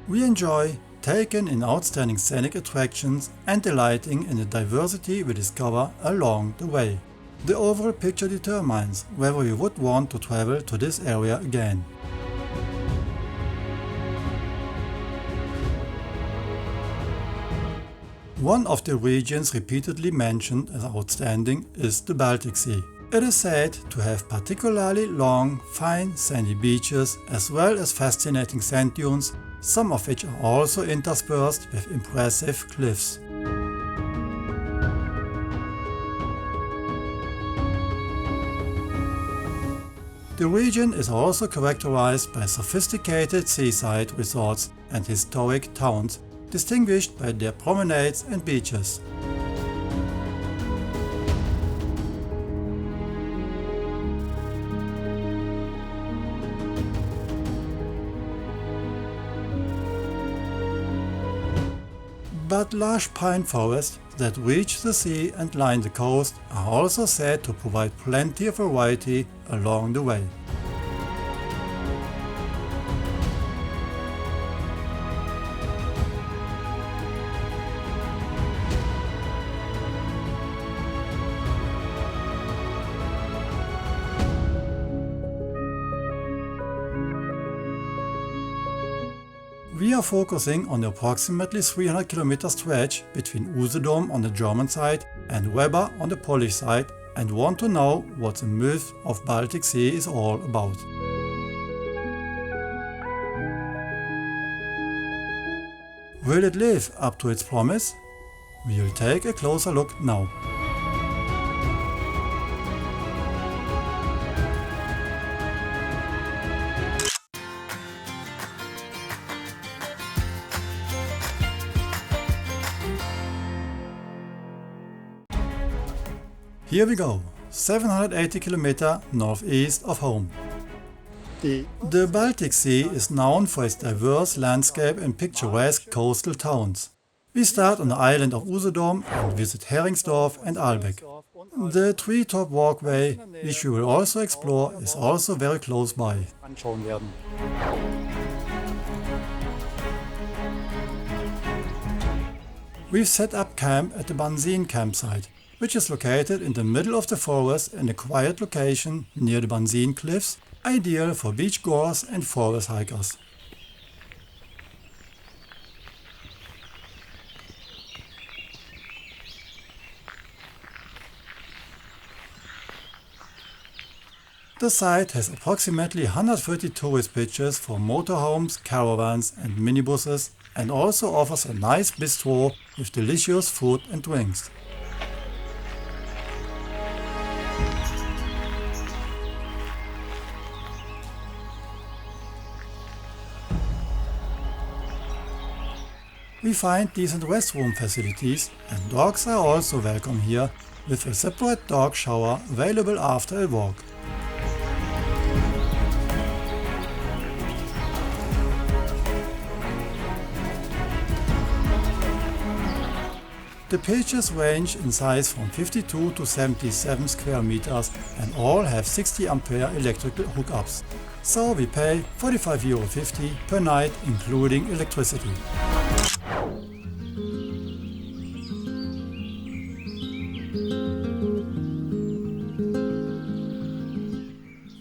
We enjoy taking in outstanding scenic attractions and delighting in the diversity we discover along the way. The overall picture determines whether we would want to travel to this area again. One of the regions repeatedly mentioned as outstanding is the Baltic Sea. It is said to have particularly long, fine sandy beaches as well as fascinating sand dunes, some of which are also interspersed with impressive cliffs. The region is also characterized by sophisticated seaside resorts and historic towns, distinguished by their promenades and beaches. But lush pine forests that reach the sea and line the coast are also said to provide plenty of variety along the way. We are focusing on the approximately 300 km stretch between Usedom on the German side and Łeba on the Polish side and want to know what the myth of Baltic Sea is all about. Will it live up to its promise? We will take a closer look now. Here we go, 780 km northeast of home. The Baltic Sea is known for its diverse landscape and picturesque coastal towns. We start on the island of Usedom and visit Heringsdorf and Ahlbeck. The treetop walkway, which we will also explore, is also very close by. We've set up camp at the Banzin campsite, which is located in the middle of the forest in a quiet location near the Banzin cliffs, ideal for beachgoers and forest hikers. The site has approximately 130 tourist pitches for motorhomes, caravans and minibuses, and also offers a nice bistro with delicious food and drinks. We find decent restroom facilities, and dogs are also welcome here, with a separate dog shower available after a walk. The pitches range in size from 52 to 77 square meters and all have 60 ampere electrical hookups. So we pay €45.50 per night including electricity.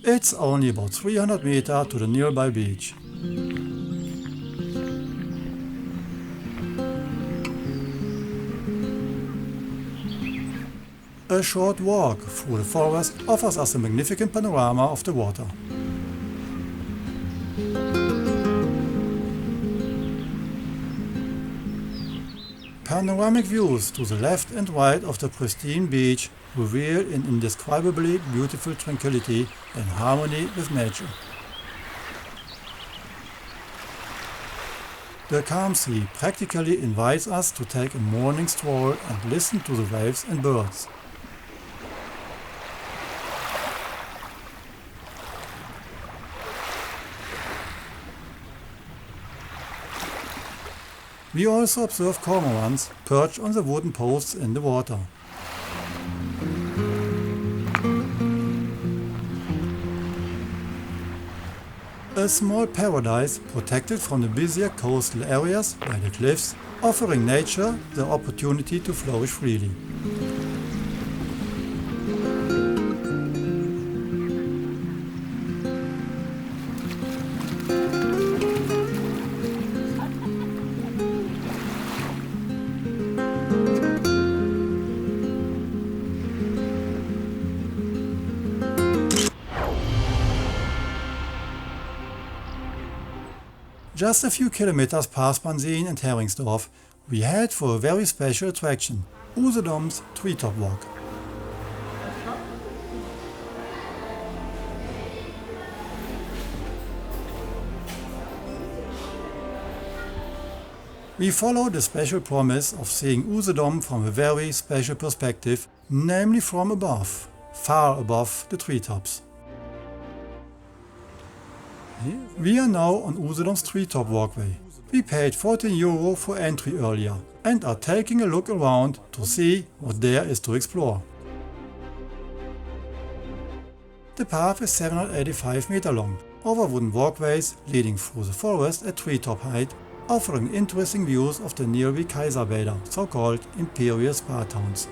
It's only about 300 meters to the nearby beach. A short walk through the forest offers us a magnificent panorama of the water. Panoramic views to the left and right of the pristine beach reveal an indescribably beautiful tranquility and harmony with nature. The calm sea practically invites us to take a morning stroll and listen to the waves and birds. We also observe cormorants perched on the wooden posts in the water. A small paradise protected from the busier coastal areas by the cliffs, offering nature the opportunity to flourish freely. Just a few kilometers past Bansin and Heringsdorf, we head for a very special attraction, Usedom's treetop walk. We follow the special promise of seeing Usedom from a very special perspective, namely from above, far above the treetops. We are now on Usedom's treetop walkway. We paid €14 for entry earlier and are taking a look around to see what there is to explore. The path is 785 meter long, over wooden walkways leading through the forest at treetop height, offering interesting views of the nearby Kaiserbäder, so-called imperial spa towns.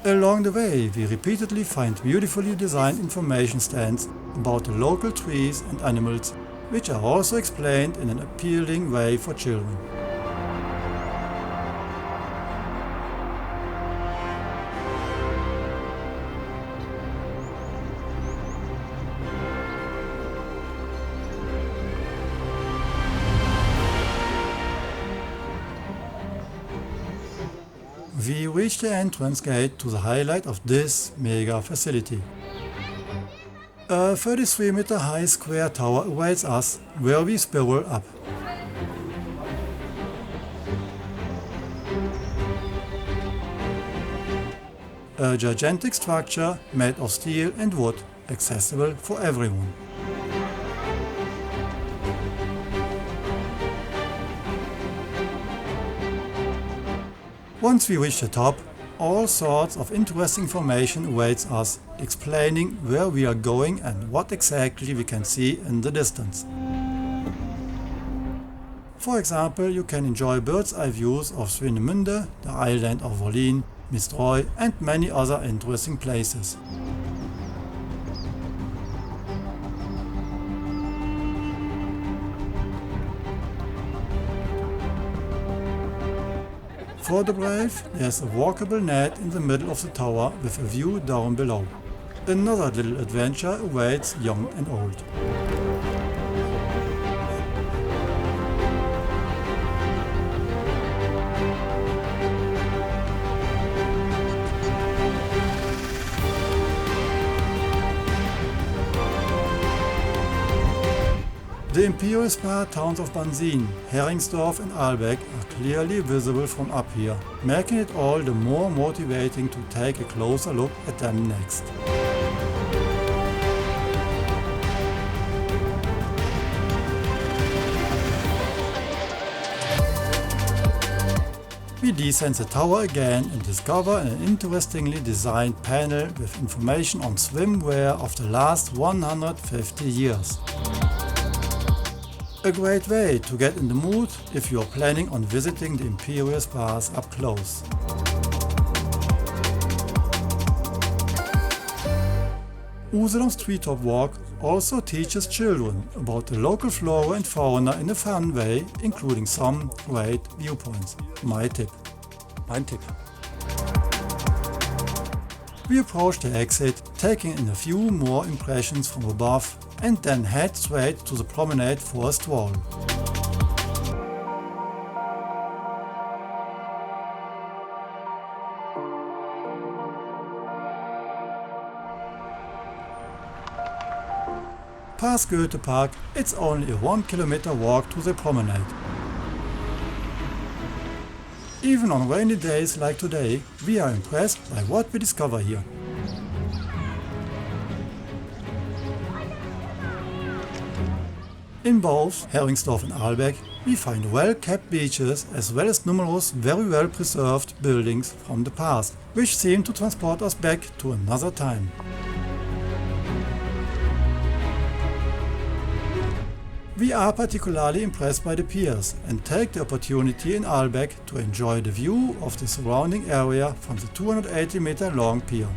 Along the way, we repeatedly find beautifully designed information stands about the local trees and animals, which are also explained in an appealing way for children. We reach the entrance gate to the highlight of this mega facility. A 33-meter high square tower awaits us, where we spiral up. A gigantic structure made of steel and wood, accessible for everyone. Once we reach the top, all sorts of interesting information awaits us, explaining where we are going and what exactly we can see in the distance. For example, you can enjoy bird's eye views of Swinemünde, the island of Wolin, Międzyzdroje and many other interesting places. For the brave, there's a walkable net in the middle of the tower with a view down below. Another little adventure awaits young and old. The imperial spa towns of Bansin, Heringsdorf and Ahlbeck are clearly visible from up here, making it all the more motivating to take a closer look at them next. We descend the tower again and discover an interestingly designed panel with information on swimwear of the last 150 years. A great way to get in the mood if you are planning on visiting the imperial spas up close. Usedom's treetop walk also teaches children about the local flora and fauna in a fun way, including some great viewpoints. Mein Tipp. We approach the exit, taking in a few more impressions from above, and then head straight to the promenade for a stroll. Past Goethe Park, it's only a 1 kilometer walk to the promenade. Even on rainy days like today, we are impressed by what we discover here. In both Heringsdorf and Ahlbeck, we find well-kept beaches as well as numerous very well-preserved buildings from the past, which seem to transport us back to another time. We are particularly impressed by the piers and take the opportunity in Ahlbeck to enjoy the view of the surrounding area from the 280-meter long pier.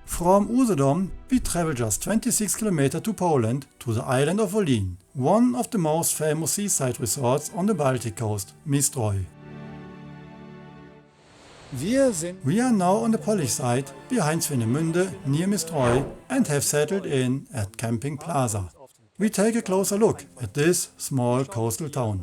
From Usedom, we travel just 26 km to Poland, to the island of Wolin, one of the most famous seaside resorts on the Baltic coast, Międzyzdroje. We are now on the Polish side, behind Swinemünde, near Międzyzdroje, and have settled in at Camping Plaza. We take a closer look at this small coastal town.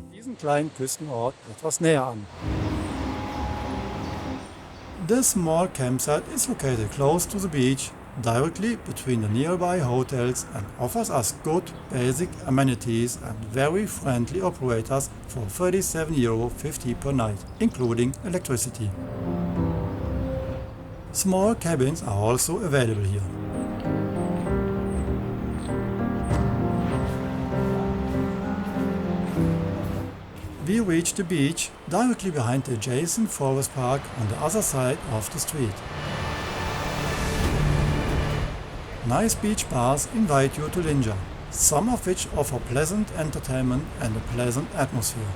This small campsite is located close to the beach, directly between the nearby hotels, and offers us good basic amenities and very friendly operators for €37.50 per night, including electricity. Small cabins are also available here. We reach the beach directly behind the adjacent forest park on the other side of the street. Nice beach bars invite you to linger, some of which offer pleasant entertainment and a pleasant atmosphere.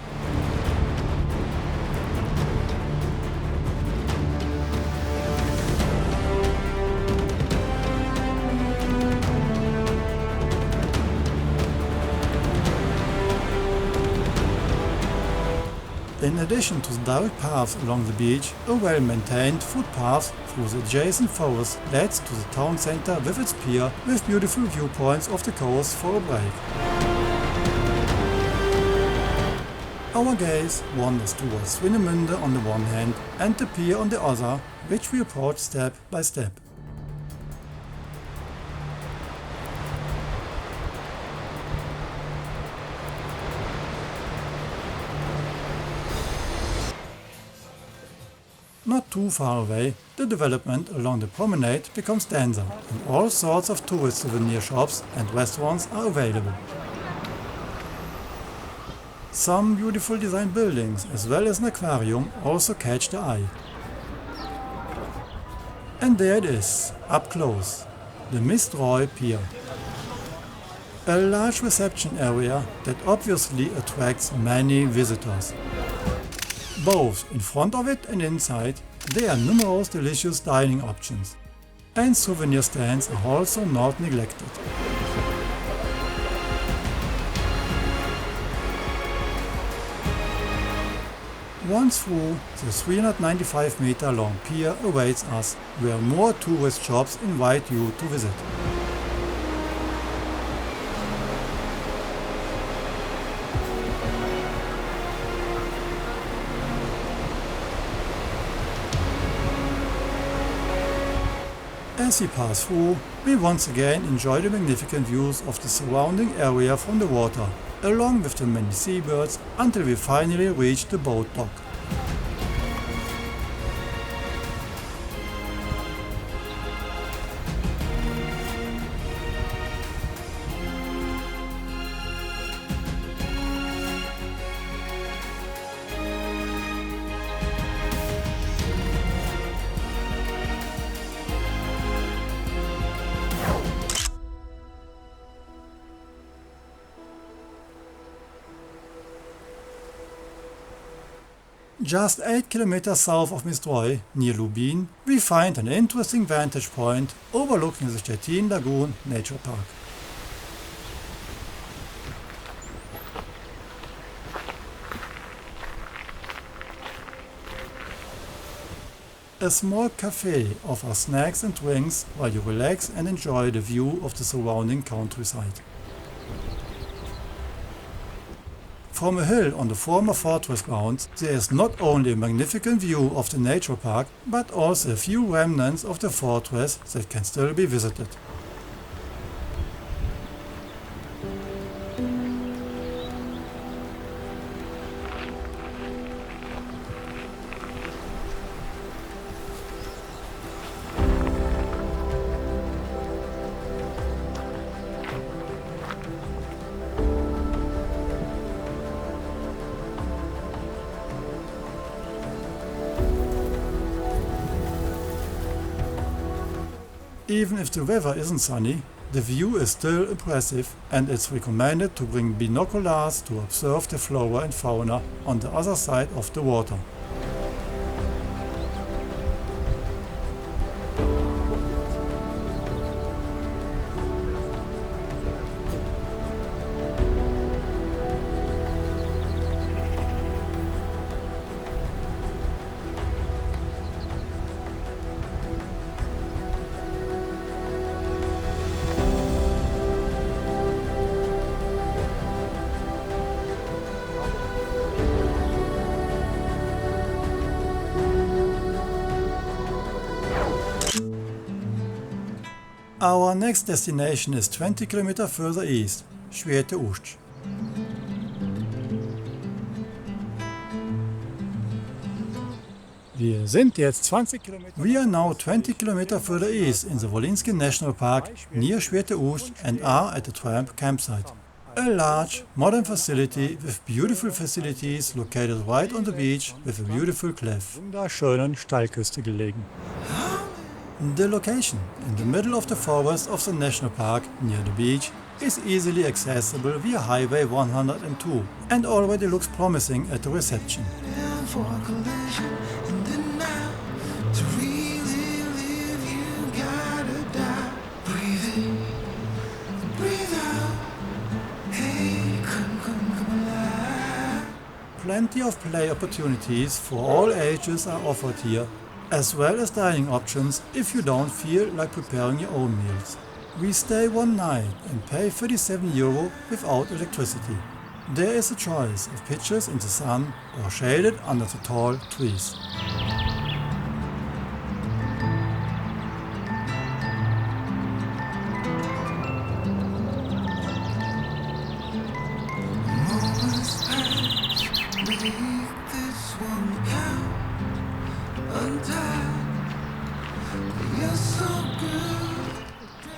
In addition to the direct paths along the beach, a well-maintained footpath through the adjacent forest leads to the town centre with its pier with beautiful viewpoints of the coast for a break. Our gaze wanders towards Swinemünde on the one hand and the pier on the other, which we approach step by step. Not too far away, the development along the promenade becomes denser, and all sorts of tourist souvenir shops and restaurants are available. Some beautiful designed buildings as well as an aquarium also catch the eye. And there it is, up close, the Międzyzdroje Pier. A large reception area that obviously attracts many visitors. Both in front of it and inside, there are numerous delicious dining options. And souvenir stands are also not neglected. Once through, the 395-meter long pier awaits us, where more tourist shops invite you to visit. As we pass through, we once again enjoy the magnificent views of the surrounding area from the water, along with the many seabirds, until we finally reach the boat dock. Just 8 km south of Międzyzdroje, near Lubin, we find an interesting vantage point overlooking the Szczecin Lagoon Nature Park. A small cafe offers snacks and drinks while you relax and enjoy the view of the surrounding countryside. From a hill on the former fortress grounds, there is not only a magnificent view of the nature park, but also a few remnants of the fortress that can still be visited. Even if the weather isn't sunny, the view is still impressive and it's recommended to bring binoculars to observe the flora and fauna on the other side of the water. Our next destination is 20 km further east, Święte Uść. We are now 20 km further east in the Wolin National Park near Święte Uść and are at the tramp campsite. A large, modern facility with beautiful facilities located right on the beach with a beautiful cliff. Wunderschönen Steilküste gelegen. The location, in the middle of the forest of the national park near the beach, is easily accessible via Highway 102 and already looks promising at the reception. Plenty of play opportunities for all ages are offered here, as well as dining options if you don't feel like preparing your own meals. We stay one night and pay €37 without electricity. There is a choice of pitches in the sun or shaded under the tall trees.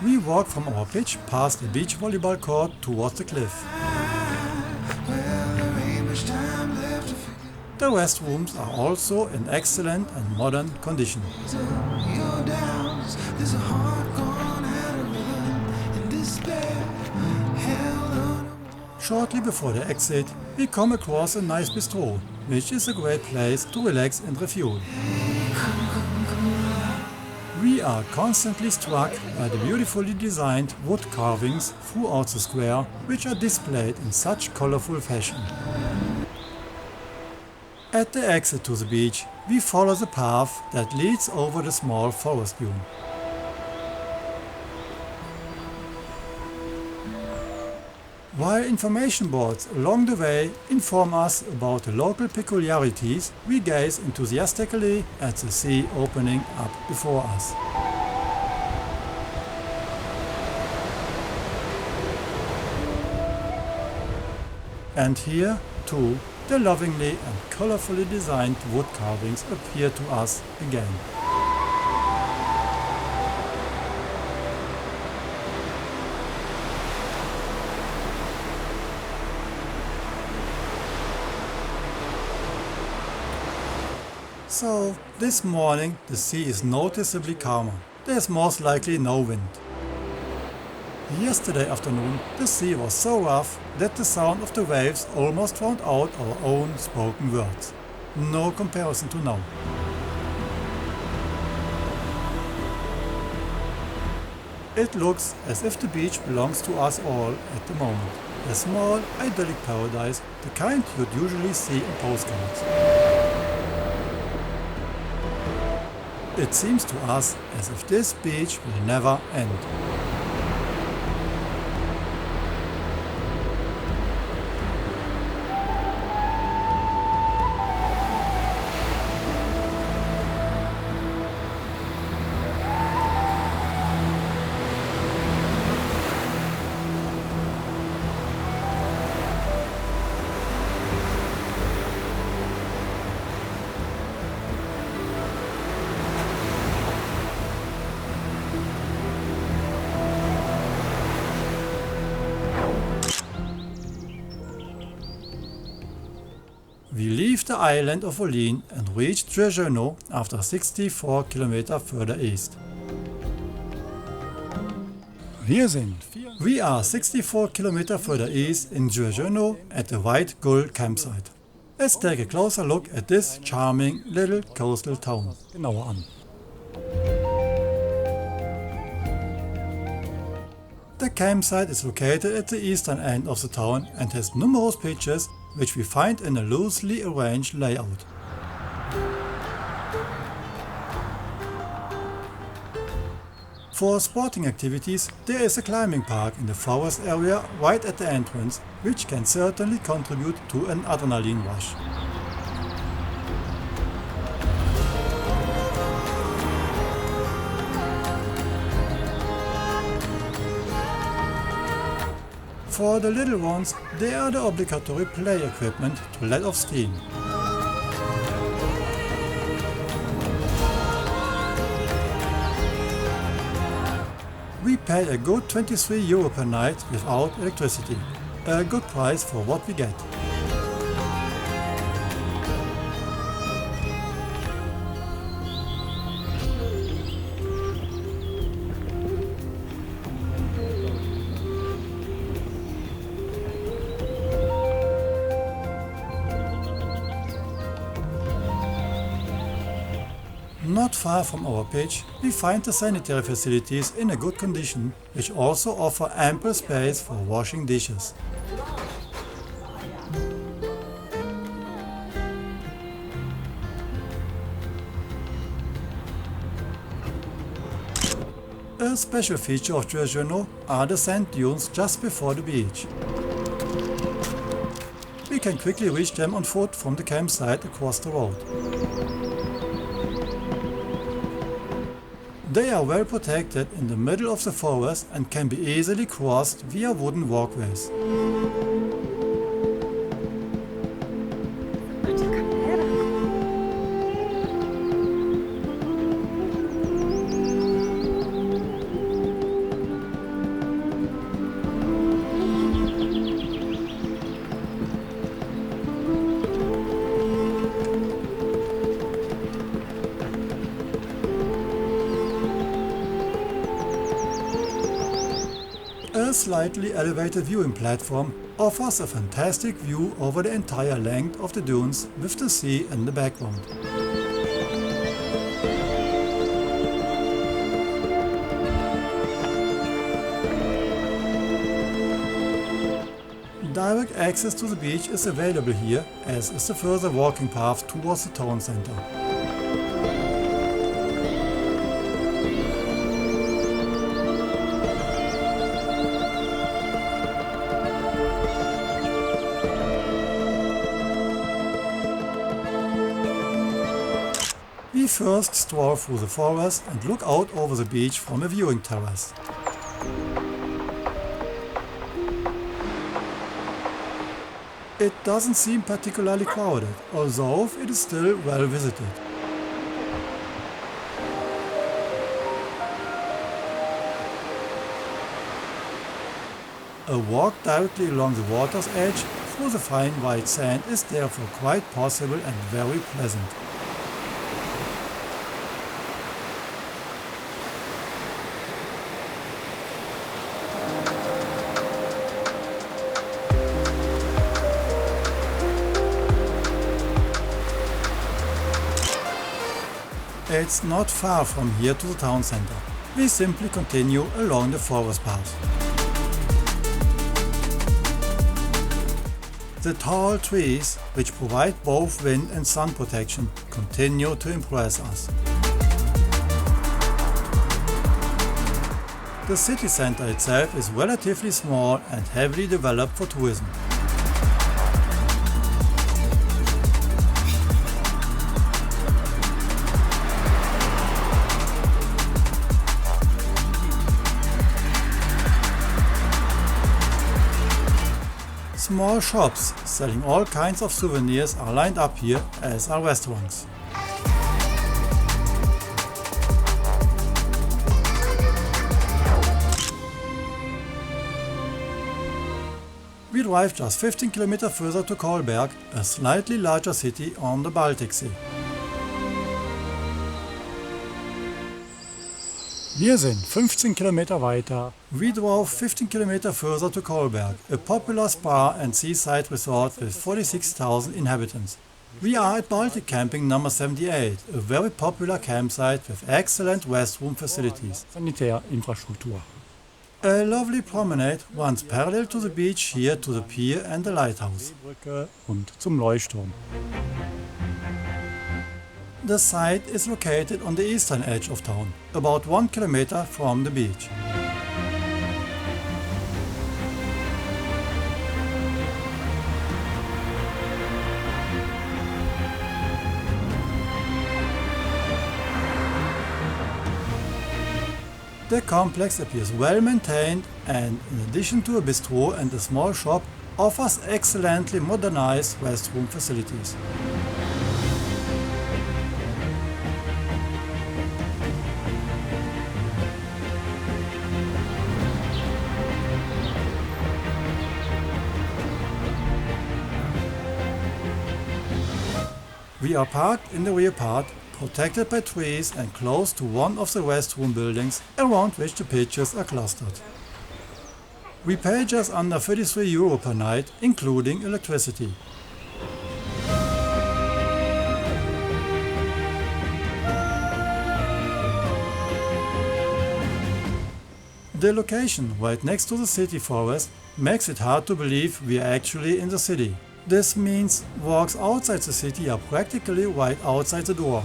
We walk from our pitch past the beach volleyball court towards the cliff. The restrooms are also in excellent and modern condition. Shortly before the exit, we come across a nice bistro, which is a great place to relax and refuel. We are constantly struck by the beautifully designed wood carvings throughout the square, which are displayed in such colorful fashion. At the exit to the beach, we follow the path that leads over the small forest dune. While information boards along the way inform us about the local peculiarities, we gaze enthusiastically at the sea opening up before us. And here, too, the lovingly and colorfully designed wood carvings appear to us again. So, this morning the sea is noticeably calmer. There's most likely no wind. Yesterday afternoon the sea was so rough that the sound of the waves almost drowned out our own spoken words. No comparison to now. It looks as if the beach belongs to us all at the moment. A small, idyllic paradise, the kind you'd usually see in postcards. It seems to us as if this beach will never end. We leave the island of Wolin and reach Dzwirzyno after 64 km further east. Wir sind We are 64 km further east in Dzwirzyno at the White Gull campsite. Let's take a closer look at this charming little coastal town. genauer an. The campsite is located at the eastern end of the town and has numerous pitches which we find in a loosely arranged layout. For sporting activities, there is a climbing park in the forest area right at the entrance, which can certainly contribute to an adrenaline rush. For the little ones, there are the obligatory play equipment to let off steam. We pay a good €23 per night without electricity, a good price for what we get. Not far from our pitch, we find the sanitary facilities in a good condition, which also offer ample space for washing dishes. A special feature of Dzwirzyno are the sand dunes just before the beach. We can quickly reach them on foot from the campsite across the road. They are well protected in the middle of the forest and can be easily crossed via wooden walkways. A slightly elevated viewing platform offers a fantastic view over the entire length of the dunes with the sea in the background. Direct access to the beach is available here, as is the further walking path towards the town center. We first stroll through the forest and look out over the beach from a viewing terrace. It doesn't seem particularly crowded, although it is still well visited. A walk directly along the water's edge through the fine white sand is therefore quite possible and very pleasant. It's not far from here to the town center. We simply continue along the forest path. The tall trees, which provide both wind and sun protection, continue to impress us. The city center itself is relatively small and heavily developed for tourism. Small shops selling all kinds of souvenirs are lined up here, as are restaurants. We drive just 15 km further to Kołobrzeg, a slightly larger city on the Baltic Sea. Wir sind 15 Kilometer weiter. We drove 15 kilometers further to Kołobrzeg, a popular spa and seaside resort with 46,000 inhabitants. We are at Baltic Camping number 78, a very popular campsite with excellent restroom facilities. Sanitärinfrastruktur. A lovely promenade runs parallel to the beach here to the pier and the lighthouse. Brücke und zum Leuchtturm. The site is located on the eastern edge of town, about 1 kilometer from the beach. The complex appears well maintained and, in addition to a bistro and a small shop, offers excellently modernized restroom facilities. We are parked in the rear part, protected by trees and close to one of the restroom buildings around which the pitches are clustered. We pay just under 33 euro per night, including electricity. The location right next to the city forest makes it hard to believe we are actually in the city. This means walks outside the city are practically right outside the door.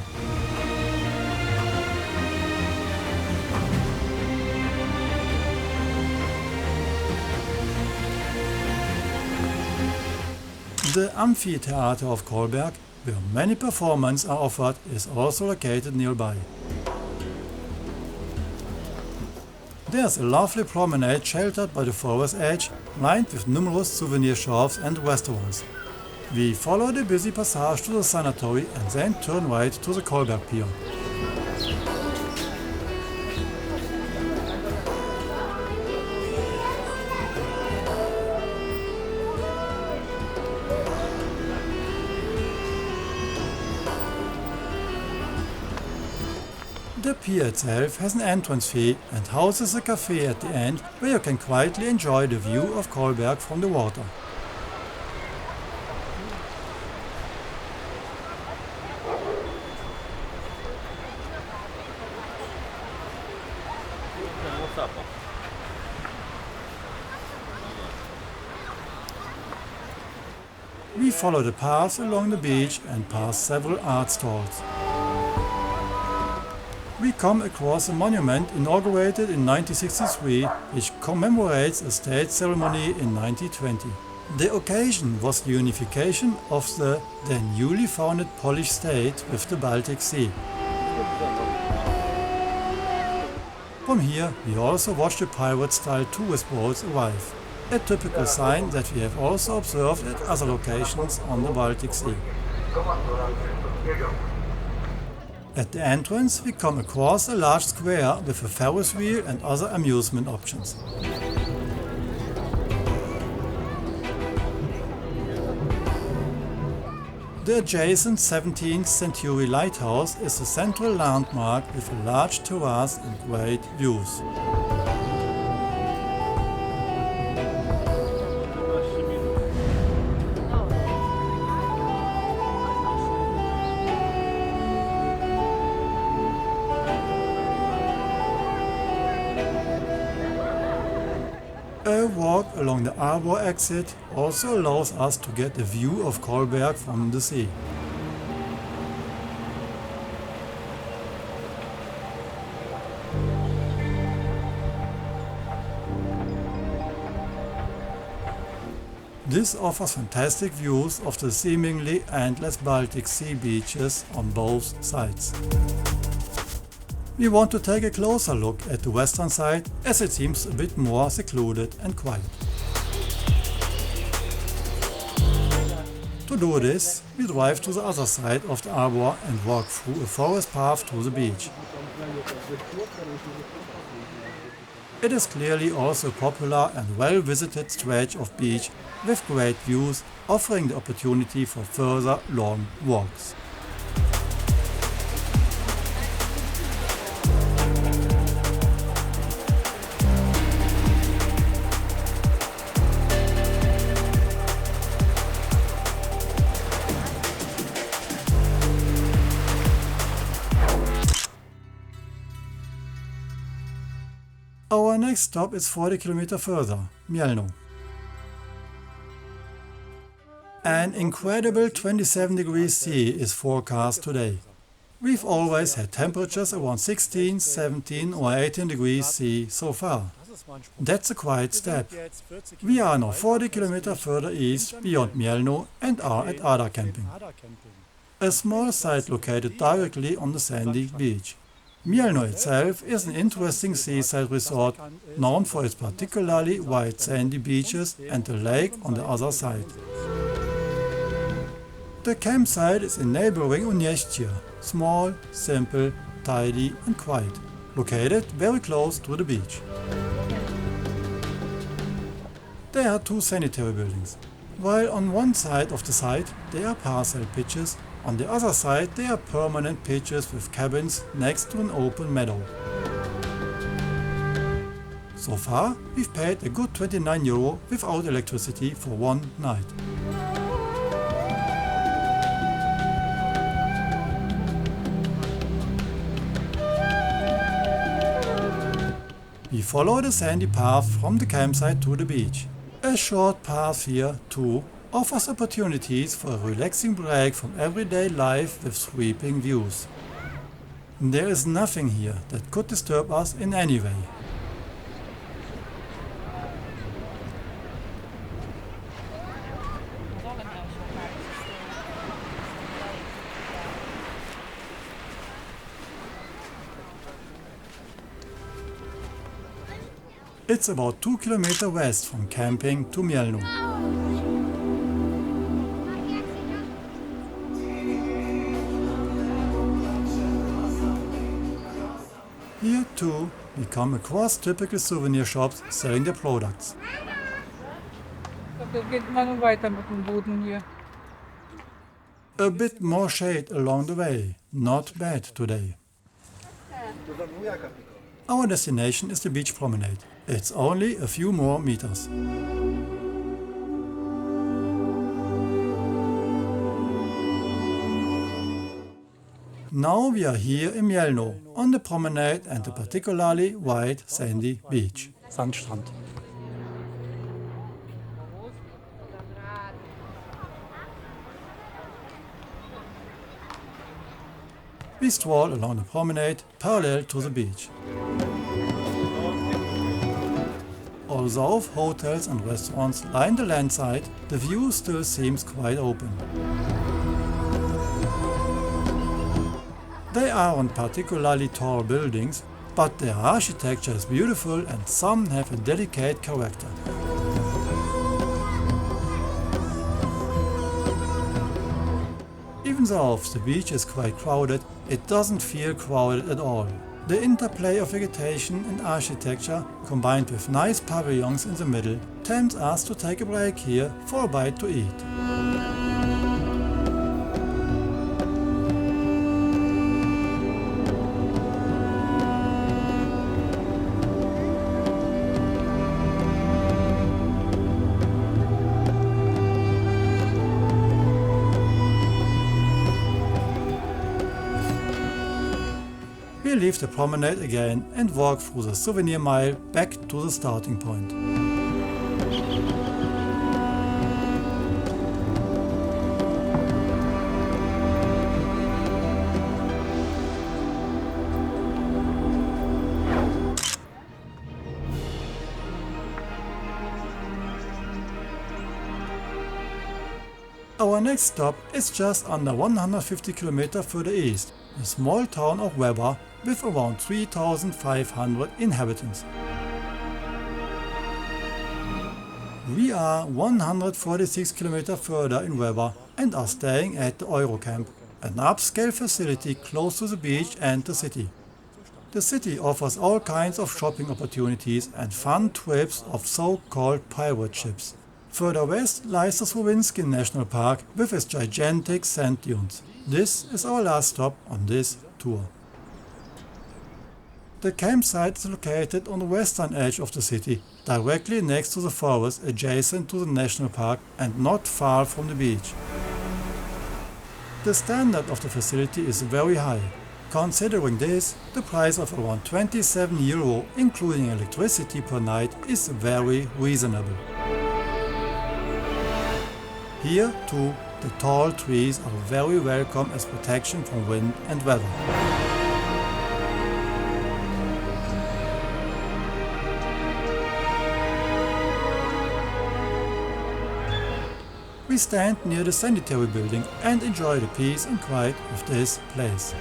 The amphitheater of Kołobrzeg, where many performances are offered, is also located nearby. There's a lovely promenade sheltered by the forest edge, lined with numerous souvenir shops and restaurants. We follow the busy passage to the sanatory and then turn right to the Kołobrzeg pier. The pier itself has an entrance fee and houses a cafe at the end where you can quietly enjoy the view of Kołobrzeg from the water. We follow the path along the beach and pass several art stalls. We come across a monument inaugurated in 1963, which commemorates a state ceremony in 1920. The occasion was the unification of the then newly founded Polish state with the Baltic Sea. From here, we also watch the pirate-style tourist boats arrive, a typical sign that we have also observed at other locations on the Baltic Sea. At the entrance, we come across a large square with a Ferris wheel and other amusement options. The adjacent 17th century lighthouse is a central landmark with a large terrace and great views. A walk along the Arbor exit also allows us to get a view of Kołobrzeg from the sea. This offers fantastic views of the seemingly endless Baltic Sea beaches on both sides. We want to take a closer look at the western side, as it seems a bit more secluded and quiet. To do this, we drive to the other side of the arbor and walk through a forest path to the beach. It is clearly also a popular and well-visited stretch of beach with great views, offering the opportunity for further long walks. next stop is 40 km further, Mielno. An incredible 27 degrees C is forecast today. We've always had temperatures around 16, 17 or 18 degrees C so far. That's a quiet step. We are now 40 km further east beyond Mielno and are at Ada camping, a small site located directly on the sandy beach. Mielno itself is an interesting seaside resort known for its particularly wide sandy beaches and the lake on the other side. The campsite is in neighboring Unieście, small, simple, tidy and quiet, located very close to the beach. There are two sanitary buildings. While on one side of the site they are parcel pitches, on the other side they are permanent pitches with cabins next to an open meadow. So far we've paid a good €29 without electricity for one night. We follow the sandy path from the campsite to the beach. A short path here, too, offers opportunities for a relaxing break from everyday life with sweeping views. There is nothing here that could disturb us in any way. It's about 2 km west from camping to Mielno. Here too we come across typical souvenir shops selling their products. Das geht mal nur weiter mit dem Boden hier. A bit more shade along the way, not bad today. Our destination is the beach promenade. It's only a few more meters. Now we are here in Mielno, on the promenade and the particularly wide sandy beach. Sandstrand. We stroll along the promenade parallel to the beach. Although hotels and restaurants line the landside, the view still seems quite open. They aren't particularly tall buildings, but their architecture is beautiful and some have a delicate character. Even though the beach is quite crowded, it doesn't feel crowded at all. The interplay of vegetation and architecture, combined with nice pavilions in the middle, tempts us to take a break here for a bite to eat. We leave the promenade again and walk through the souvenir mile back to the starting point. Our next stop is just under 150 km further east, the small town of Łeba with around 3,500 inhabitants. We are 146 km further in Łeba and are staying at the Eurocamp, an upscale facility close to the beach and the city. The city offers all kinds of shopping opportunities and fun trips of so-called pirate ships. Further west lies the Szczecin National Park with its gigantic sand dunes. This is our last stop on this tour. The campsite is located on the western edge of the city, directly next to the forest adjacent to the national park and not far from the beach. The standard of the facility is very high. Considering this, the price of around €27 including electricity per night is very reasonable. Here too, the tall trees are very welcome as protection from wind and weather. We stand near the sanitary building and enjoy the peace and quiet of this place.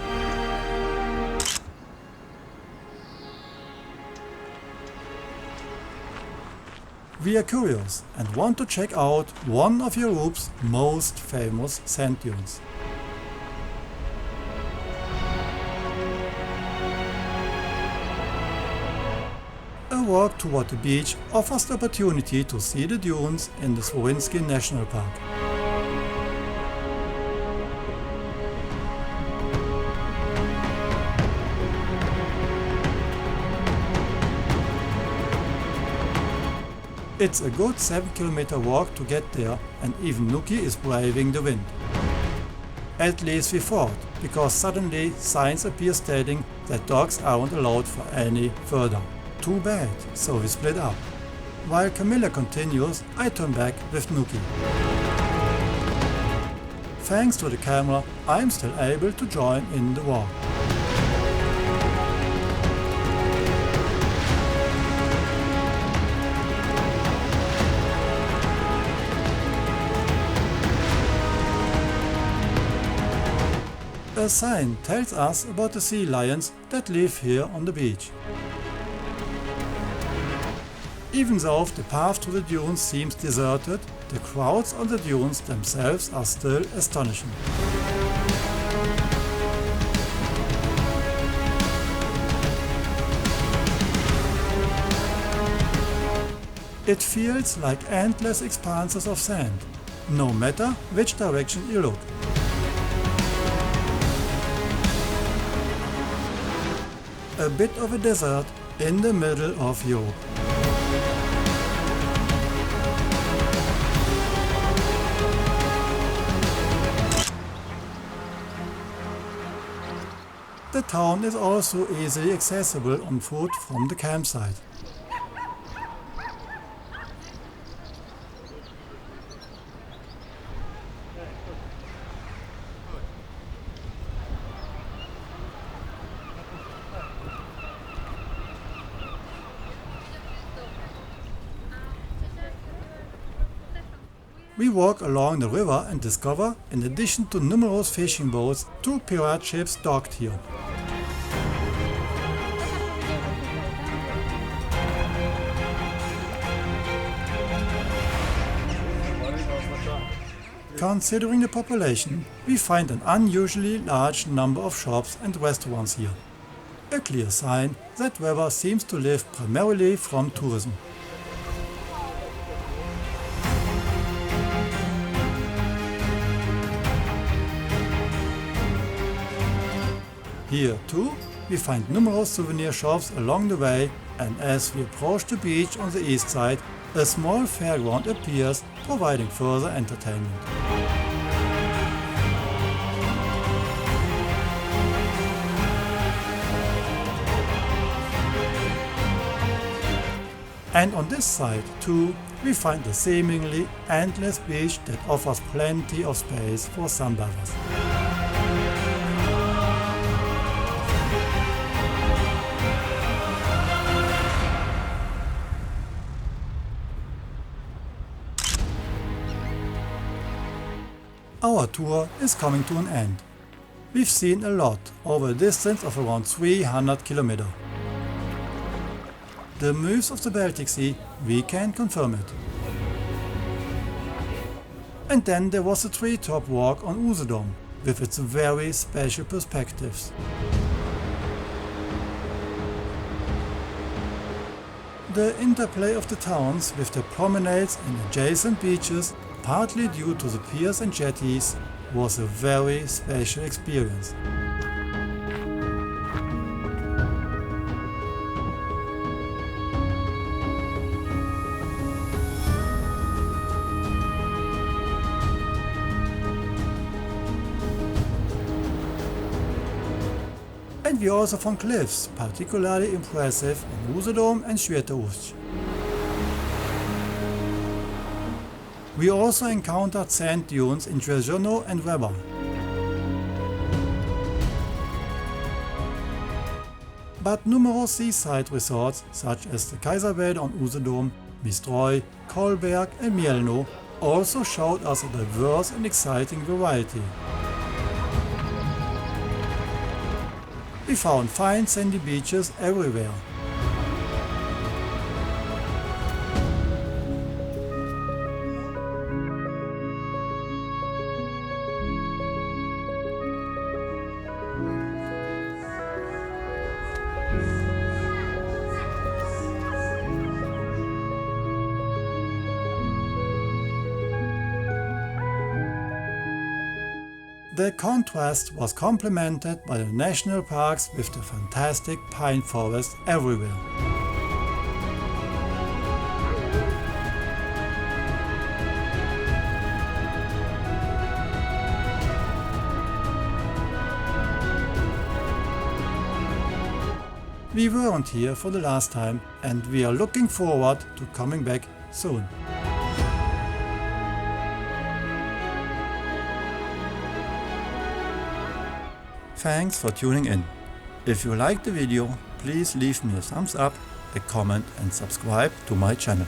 We are curious and want to check out one of Europe's most famous sand dunes. A walk toward the beach offers the opportunity to see the dunes in the Szczecin National Park. It's a good 7-kilometer walk to get there, and even Nuki is braving the wind. At least we thought, because suddenly signs appear stating that dogs aren't allowed for any further. Too bad, so we split up. While Camilla continues, I turn back with Nuki. Thanks to the camera, I'm still able to join in the walk. A sign tells us about the sea lions that live here on the beach. Even though the path to the dunes seems deserted, the crowds on the dunes themselves are still astonishing. It feels like endless expanses of sand, no matter which direction you look. A bit of a desert in the middle of Europe. The town is also easily accessible on foot from the campsite. We walk along the river and discover, in addition to numerous fishing boats, 2 pirate ships docked here. Considering the population, we find an unusually large number of shops and restaurants here. A clear sign that Łeba seems to live primarily from tourism. Here too, we find numerous souvenir shops along the way, and as we approach the beach on the east side, a small fairground appears, providing further entertainment. And on this side too, we find a seemingly endless beach that offers plenty of space for sunbathers. Our tour is coming to an end. We've seen a lot over a distance of around 300 kilometers. The moves of the Baltic Sea, we can confirm it. And then there was the treetop walk on Usedom, with its very special perspectives. The interplay of the towns with the promenades and adjacent beaches, partly due to the piers and jetties, was a very special experience. And we also found cliffs, particularly impressive in Usedom and Dzwirzyno. We also encountered sand dunes in Dzwirzyno and Łeba. But numerous seaside resorts such as the Kaiserbed on Usedom, Międzyzdroje, Kołobrzeg and Mielno also showed us a diverse and exciting variety. We found fine sandy beaches everywhere. The contrast was complemented by the national parks with the fantastic pine forest everywhere. We weren't here for the last time and we are looking forward to coming back soon. Thanks for tuning in. If you liked the video, please leave me a thumbs up, a comment and subscribe to my channel.